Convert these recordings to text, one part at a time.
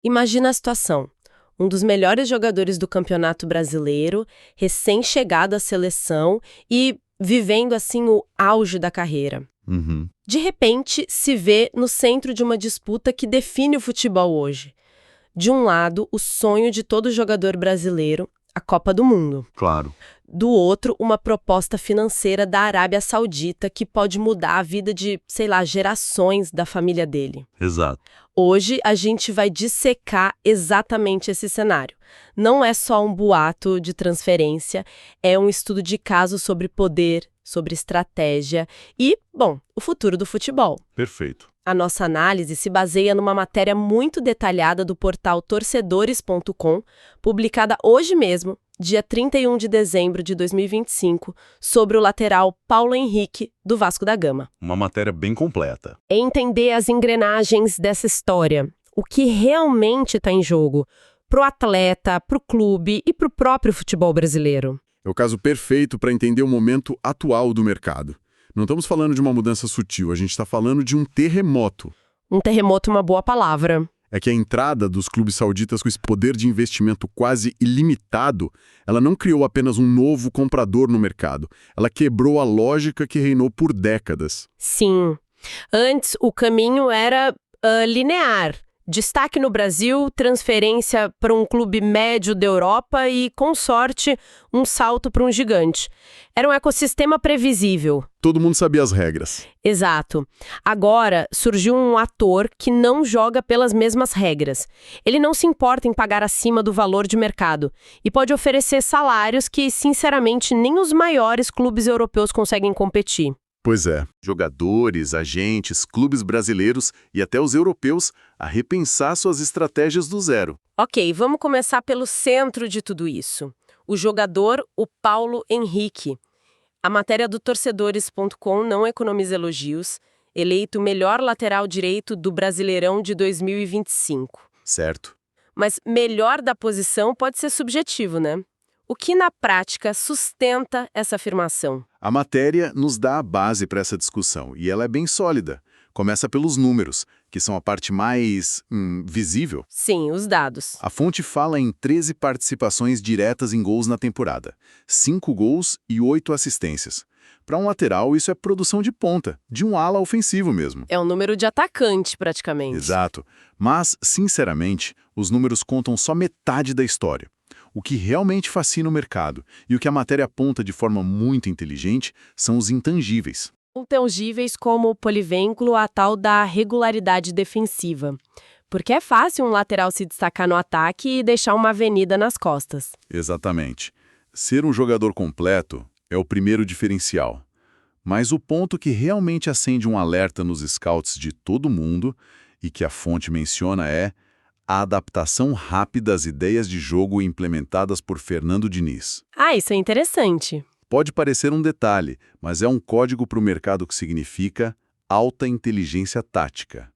Imagina a situação. Um dos melhores jogadores do Campeonato Brasileiro, recém-chegado à seleção e vivendo assim o auge da carreira. Uhum. De repente, se vê no centro de uma disputa que define o futebol hoje. De um lado, o sonho de todo jogador brasileiro, a Copa do Mundo. Claro. Do outro, uma proposta financeira da Arábia Saudita que pode mudar a vida de, sei lá, gerações da família dele. Exato. Hoje, a gente vai dissecar exatamente esse cenário. Não é só um boato de transferência, é um estudo de caso sobre poder, sobre estratégia e, bom, o futuro do futebol. Perfeito. A nossa análise se baseia numa matéria muito detalhada do portal torcedores.com, publicada hoje mesmo, dia 31 de dezembro de 2025, sobre o lateral Paulo Henrique, do Vasco da Gama. Uma matéria bem completa. É entender as engrenagens dessa história, o que realmente está em jogo, para o atleta, para o clube e para o próprio futebol brasileiro. É o caso perfeito para entender o momento atual do mercado. Não estamos falando de uma mudança sutil, a gente está falando de um terremoto. Um terremoto é uma boa palavra. É que a entrada dos clubes sauditas com esse poder de investimento quase ilimitado, ela não criou apenas um novo comprador no mercado. Ela quebrou a lógica que reinou por décadas. Sim. Antes, o caminho era linear. Destaque no Brasil, transferência para um clube médio da Europa e, com sorte, um salto para um gigante. Era um ecossistema previsível. Todo mundo sabia as regras. Exato. Agora, surgiu um ator que não joga pelas mesmas regras. Ele não se importa em pagar acima do valor de mercado e pode oferecer salários que, sinceramente, nem os maiores clubes europeus conseguem competir. Pois é. Jogadores, agentes, clubes brasileiros e até os europeus a repensar suas estratégias do zero. Ok, vamos começar pelo centro de tudo isso. O jogador, o Paulo Henrique. A matéria do torcedores.com não economiza elogios. Eleito o melhor lateral direito do Brasileirão de 2025. Certo. Mas melhor da posição pode ser subjetivo, né? O que na prática sustenta essa afirmação? A matéria nos dá a base para essa discussão e ela é bem sólida. Começa pelos números, que são a parte mais visível. Sim, os dados. A fonte fala em 13 participações diretas em gols na temporada, 5 gols e 8 assistências. Para um lateral, isso é produção de ponta, de um ala ofensivo mesmo. É um número de atacante, praticamente. Exato. Mas, sinceramente, os números contam só metade da história. O que realmente fascina o mercado e o que a matéria aponta de forma muito inteligente são os intangíveis. Intangíveis como o polivênculo, a tal da regularidade defensiva. Porque é fácil um lateral se destacar no ataque e deixar uma avenida nas costas. Exatamente. Ser um jogador completo é o primeiro diferencial. Mas o ponto que realmente acende um alerta nos scouts de todo mundo e que a fonte menciona é a adaptação rápida às ideias de jogo implementadas por Fernando Diniz. Ah, isso é interessante. Pode parecer um detalhe, mas é um código para o mercado que significa alta inteligência tática.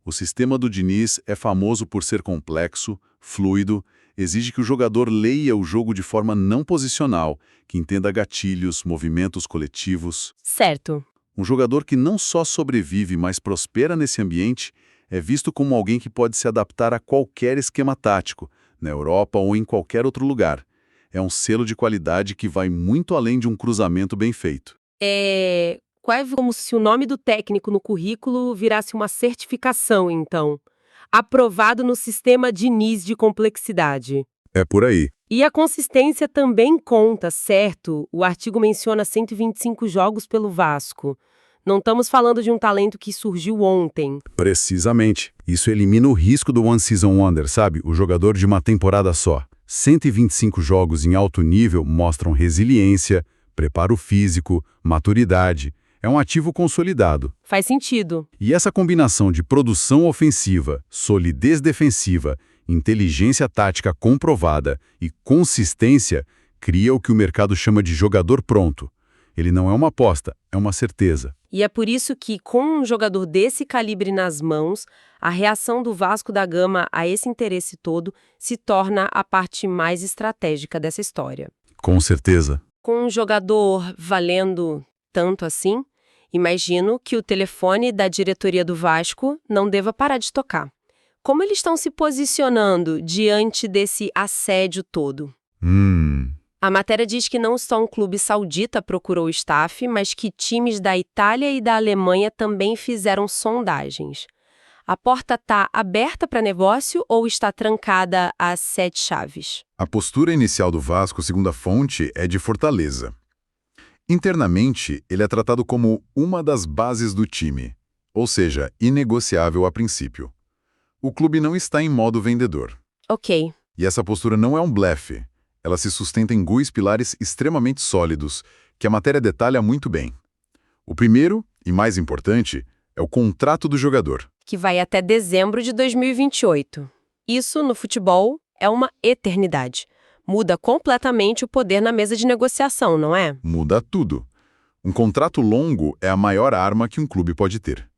O sistema do Diniz é famoso por ser complexo, fluido, exige que o jogador leia o jogo de forma não posicional, que entenda gatilhos, movimentos coletivos. Certo. Um jogador que não só sobrevive, mas prospera nesse ambiente, é visto como alguém que pode se adaptar a qualquer esquema tático, na Europa ou em qualquer outro lugar. É um selo de qualidade que vai muito além de um cruzamento bem feito. É quase como se o nome do técnico no currículo virasse uma certificação, então. Aprovado no sistema Diniz de complexidade. É por aí. E a consistência também conta, certo? O artigo menciona 125 jogos pelo Vasco. Não estamos falando de um talento que surgiu ontem. Precisamente. Isso elimina o risco do One Season Wonder, sabe? O jogador de uma temporada só. 125 jogos em alto nível mostram resiliência, preparo físico, maturidade. É um ativo consolidado. Faz sentido. E essa combinação de produção ofensiva, solidez defensiva, inteligência tática comprovada e consistência cria o que o mercado chama de jogador pronto. Ele não é uma aposta, é uma certeza. E é por isso que, com um jogador desse calibre nas mãos, a reação do Vasco da Gama a esse interesse todo se torna a parte mais estratégica dessa história. Com certeza. Com um jogador valendo tanto assim, imagino que o telefone da diretoria do Vasco não deva parar de tocar. Como eles estão se posicionando diante desse assédio todo? A matéria diz que não só um clube saudita procurou o staff, mas que times da Itália e da Alemanha também fizeram sondagens. A porta está aberta para negócio ou está trancada às 7 chaves? A postura inicial do Vasco, segundo a fonte, é de fortaleza. Internamente, ele é tratado como uma das bases do time, ou seja, inegociável a princípio. O clube não está em modo vendedor. Ok. E essa postura não é um blefe. Ela se sustenta em dois pilares extremamente sólidos, que a matéria detalha muito bem. O primeiro, e mais importante, é o contrato do jogador. Que vai até dezembro de 2028. Isso, no futebol, é uma eternidade. Muda completamente o poder na mesa de negociação, não é? Muda tudo. Um contrato longo é a maior arma que um clube pode ter.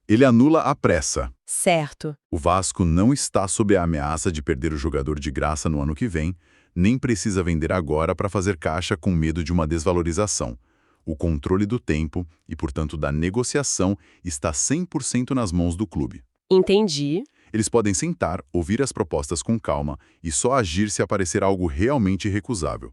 Ele anula a pressa. Certo. O Vasco não está sob a ameaça de perder o jogador de graça no ano que vem, nem precisa vender agora para fazer caixa com medo de uma desvalorização. O controle do tempo e, portanto, da negociação está 100% nas mãos do clube. Entendi. Eles podem sentar, ouvir as propostas com calma e só agir se aparecer algo realmente irrecusável.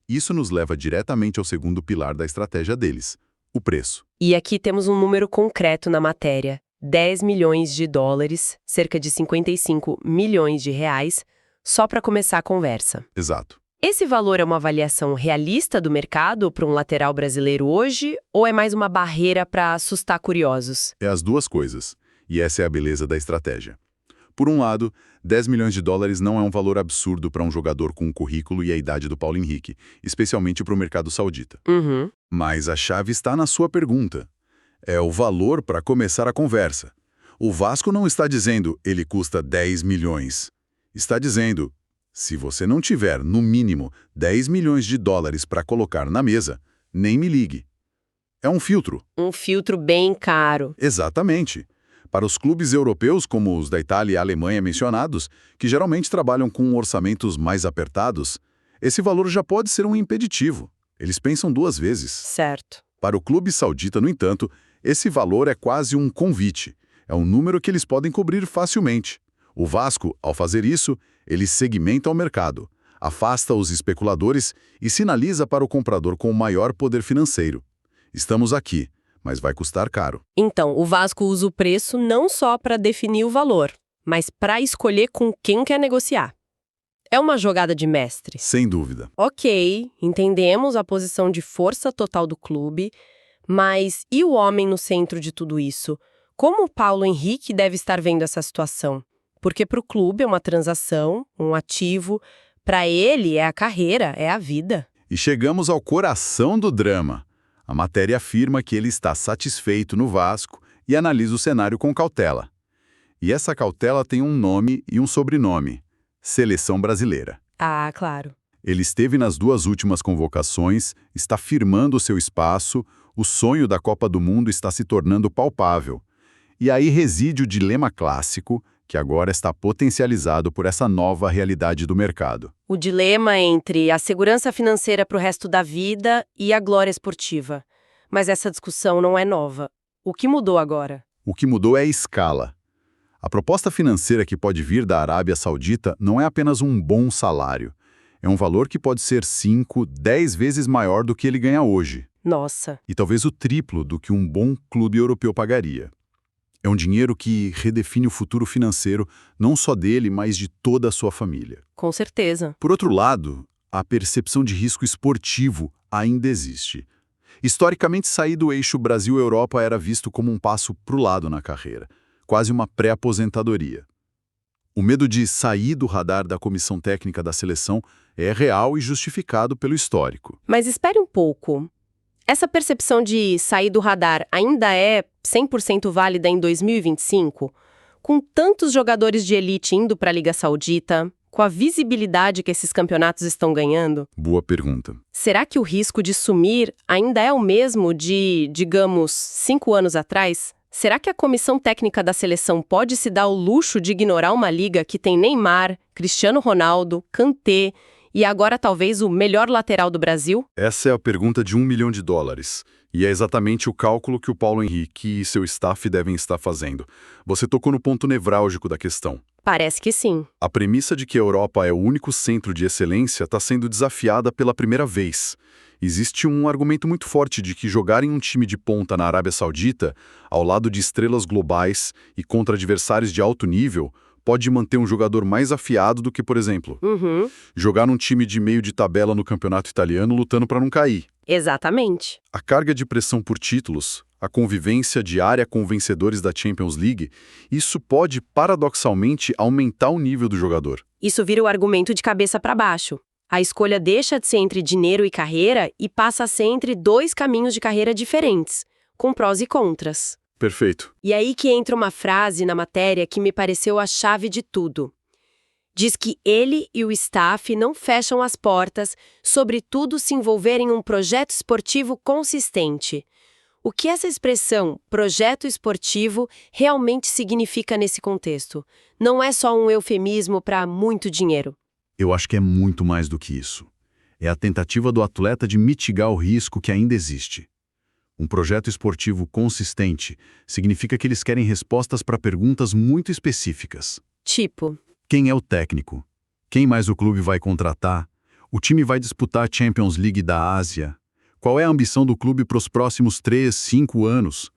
Isso nos leva diretamente ao segundo pilar da estratégia deles, o preço. E aqui temos um número concreto na matéria. 10 milhões de dólares, cerca de 55 milhões de reais, só para começar a conversa. Exato. Esse valor é uma avaliação realista do mercado para um lateral brasileiro hoje ou é mais uma barreira para assustar curiosos? É as duas coisas. E essa é a beleza da estratégia. Por um lado, 10 milhões de dólares não é um valor absurdo para um jogador com o currículo e a idade do Paulo Henrique, especialmente para o mercado saudita. Mas a chave está na sua pergunta. É o valor para começar a conversa. O Vasco não está dizendo ele custa 10 milhões. Está dizendo, se você não tiver, no mínimo, 10 milhões de dólares para colocar na mesa, nem me ligue. É um filtro. Um filtro bem caro. Exatamente. Para os clubes europeus, como os da Itália e Alemanha mencionados, que geralmente trabalham com orçamentos mais apertados, esse valor já pode ser um impeditivo. Eles pensam duas vezes. Certo. Para o clube saudita, no entanto, esse valor é quase um convite. É um número que eles podem cobrir facilmente. O Vasco, ao fazer isso, ele segmenta o mercado, afasta os especuladores e sinaliza para o comprador com maior poder financeiro. Estamos aqui, mas vai custar caro. Então, o Vasco usa o preço não só para definir o valor, mas para escolher com quem quer negociar. É uma jogada de mestre. Sem dúvida. Ok, entendemos a posição de força total do clube, mas e o homem no centro de tudo isso? Como o Paulo Henrique deve estar vendo essa situação? Porque para o clube é uma transação, um ativo, para ele é a carreira, é a vida. E chegamos ao coração do drama. A matéria afirma que ele está satisfeito no Vasco e analisa o cenário com cautela. E essa cautela tem um nome e um sobrenome: Seleção Brasileira. Ah, claro. Ele esteve nas duas últimas convocações, está firmando seu espaço, o sonho da Copa do Mundo está se tornando palpável. E aí reside o dilema clássico, que agora está potencializado por essa nova realidade do mercado. O dilema entre a segurança financeira para o resto da vida e a glória esportiva. Mas essa discussão não é nova. O que mudou agora? O que mudou é a escala. A proposta financeira que pode vir da Arábia Saudita não é apenas um bom salário. É um valor que pode ser 5, 10 vezes maior do que ele ganha hoje. Nossa. E talvez o triplo do que um bom clube europeu pagaria. É um dinheiro que redefine o futuro financeiro, não só dele, mas de toda a sua família. Com certeza. Por outro lado, a percepção de risco esportivo ainda existe. Historicamente, sair do eixo Brasil-Europa era visto como um passo para o lado na carreira, quase uma pré-aposentadoria. O medo de sair do radar da comissão técnica da seleção é real e justificado pelo histórico. Mas espere um pouco. Essa percepção de sair do radar ainda é 100% válida em 2025? Com tantos jogadores de elite indo para a Liga Saudita, com a visibilidade que esses campeonatos estão ganhando? Boa pergunta. Será que o risco de sumir ainda é o mesmo de, digamos, 5 anos atrás? Será que a comissão técnica da seleção pode se dar o luxo de ignorar uma liga que tem Neymar, Cristiano Ronaldo, Kanté E agora talvez o melhor lateral do Brasil? Essa é a pergunta de US$ 1 milhão. E é exatamente o cálculo que o Paulo Henrique e seu staff devem estar fazendo. Você tocou no ponto nevrálgico da questão. Parece que sim. A premissa de que a Europa é o único centro de excelência está sendo desafiada pela primeira vez. Existe um argumento muito forte de que jogar em um time de ponta na Arábia Saudita, ao lado de estrelas globais e contra adversários de alto nível, pode manter um jogador mais afiado do que, por exemplo, jogar num time de meio de tabela no campeonato italiano lutando para não cair. Exatamente. A carga de pressão por títulos, a convivência diária com vencedores da Champions League, isso pode, paradoxalmente, aumentar o nível do jogador. Isso vira o argumento de cabeça para baixo. A escolha deixa de ser entre dinheiro e carreira e passa a ser entre dois caminhos de carreira diferentes, com prós e contras. Perfeito. E aí que entra uma frase na matéria que me pareceu a chave de tudo. Diz que ele e o staff não fecham as portas, sobretudo se envolver em um projeto esportivo consistente. O que essa expressão, projeto esportivo, realmente significa nesse contexto? Não é só um eufemismo para muito dinheiro. Eu acho que é muito mais do que isso. É a tentativa do atleta de mitigar o risco que ainda existe. Um projeto esportivo consistente significa que eles querem respostas para perguntas muito específicas. Tipo, Quem é o técnico? Quem mais o clube vai contratar? O time vai disputar a Champions League da Ásia? Qual é a ambição do clube para os próximos 3, 5 anos?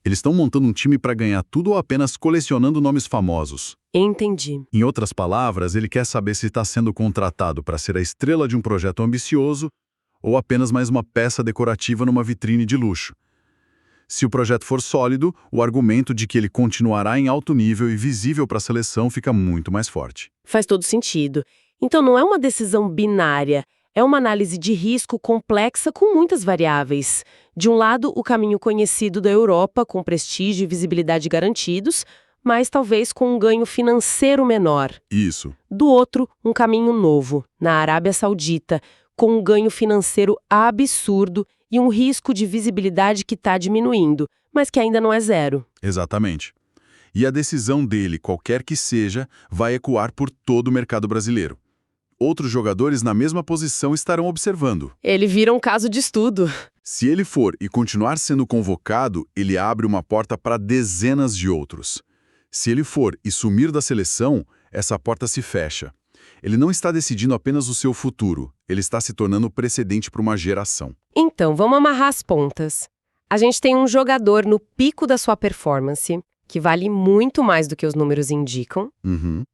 Eles estão montando um time para ganhar tudo ou apenas colecionando nomes famosos? entendi. Em outras palavras, ele quer saber se está sendo contratado para ser a estrela de um projeto ambicioso ou apenas mais uma peça decorativa numa vitrine de luxo. Se o projeto for sólido, o argumento de que ele continuará em alto nível e visível para a seleção fica muito mais forte. Faz todo sentido. Então não é uma decisão binária, é uma análise de risco complexa com muitas variáveis. De um lado, o caminho conhecido da Europa, com prestígio e visibilidade garantidos, mas talvez com um ganho financeiro menor. Isso. Do outro, um caminho novo, na Arábia Saudita, com um ganho financeiro absurdo e um risco de visibilidade que está diminuindo, mas que ainda não é zero. Exatamente. E a decisão dele, qualquer que seja, vai ecoar por todo o mercado brasileiro. Outros jogadores na mesma posição estarão observando. Ele vira um caso de estudo. Se ele for e continuar sendo convocado, ele abre uma porta para dezenas de outros. Se ele for e sumir da seleção, essa porta se fecha. Ele não está decidindo apenas o seu futuro, ele está se tornando precedente para uma geração. Então, vamos amarrar as pontas. A gente tem um jogador no pico da sua performance, que vale muito mais do que os números indicam.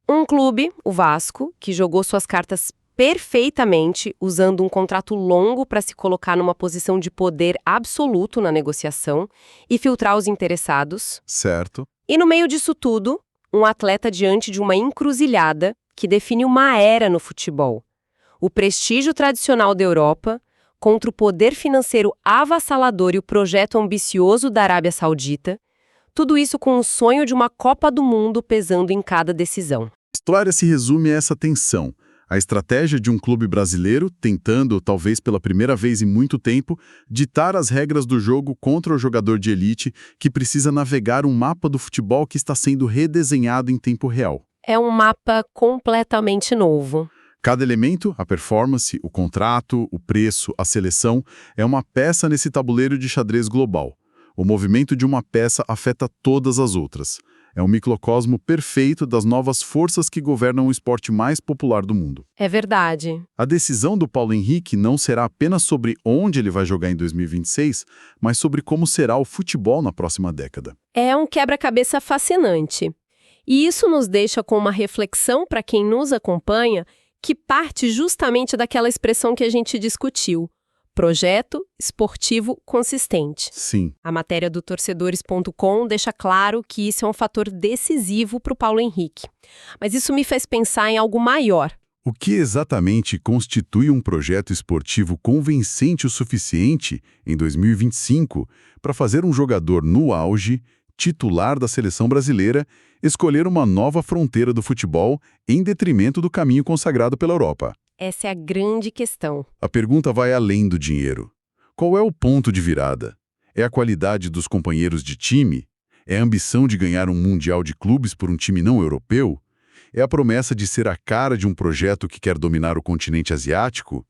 Um clube, o Vasco, que jogou suas cartas perfeitamente, usando um contrato longo para se colocar numa posição de poder absoluto na negociação e filtrar os interessados. Certo. E no meio disso tudo, um atleta diante de uma encruzilhada que define uma era no futebol. O prestígio tradicional da Europa contra o poder financeiro avassalador e o projeto ambicioso da Arábia Saudita, tudo isso com o sonho de uma Copa do Mundo pesando em cada decisão. A história se resume a essa tensão. A estratégia de um clube brasileiro tentando, talvez pela primeira vez em muito tempo, ditar as regras do jogo contra o jogador de elite que precisa navegar um mapa do futebol que está sendo redesenhado em tempo real. É um mapa completamente novo. Cada elemento, a performance, o contrato, o preço, a seleção, é uma peça nesse tabuleiro de xadrez global. O movimento de uma peça afeta todas as outras. É um microcosmo perfeito das novas forças que governam o esporte mais popular do mundo. É verdade. A decisão do Paulo Henrique não será apenas sobre onde ele vai jogar em 2026, mas sobre como será o futebol na próxima década. É um quebra-cabeça fascinante. E isso nos deixa com uma reflexão para quem nos acompanha, que parte justamente daquela expressão que a gente discutiu. Projeto esportivo consistente. Sim. A matéria do torcedores.com deixa claro que isso é um fator decisivo para o Paulo Henrique. Mas isso me fez pensar em algo maior. O que exatamente constitui um projeto esportivo convincente o suficiente, em 2025, para fazer um jogador no auge, titular da seleção brasileira, escolher uma nova fronteira do futebol em detrimento do caminho consagrado pela Europa? Essa é a grande questão. A pergunta vai além do dinheiro. Qual é o ponto de virada? É a qualidade dos companheiros de time? É a ambição de ganhar um mundial de clubes por um time não europeu? É a promessa de ser a cara de um projeto que quer dominar o continente asiático?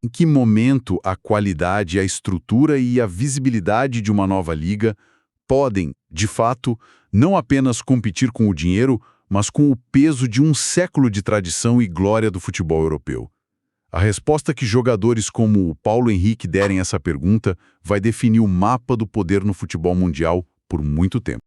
Em que momento a qualidade, a estrutura e a visibilidade de uma nova liga podem, de fato, não apenas competir com o dinheiro, mas com o peso de um século de tradição e glória do futebol europeu? A resposta que jogadores como o Paulo Henrique derem a essa pergunta vai definir o mapa do poder no futebol mundial por muito tempo.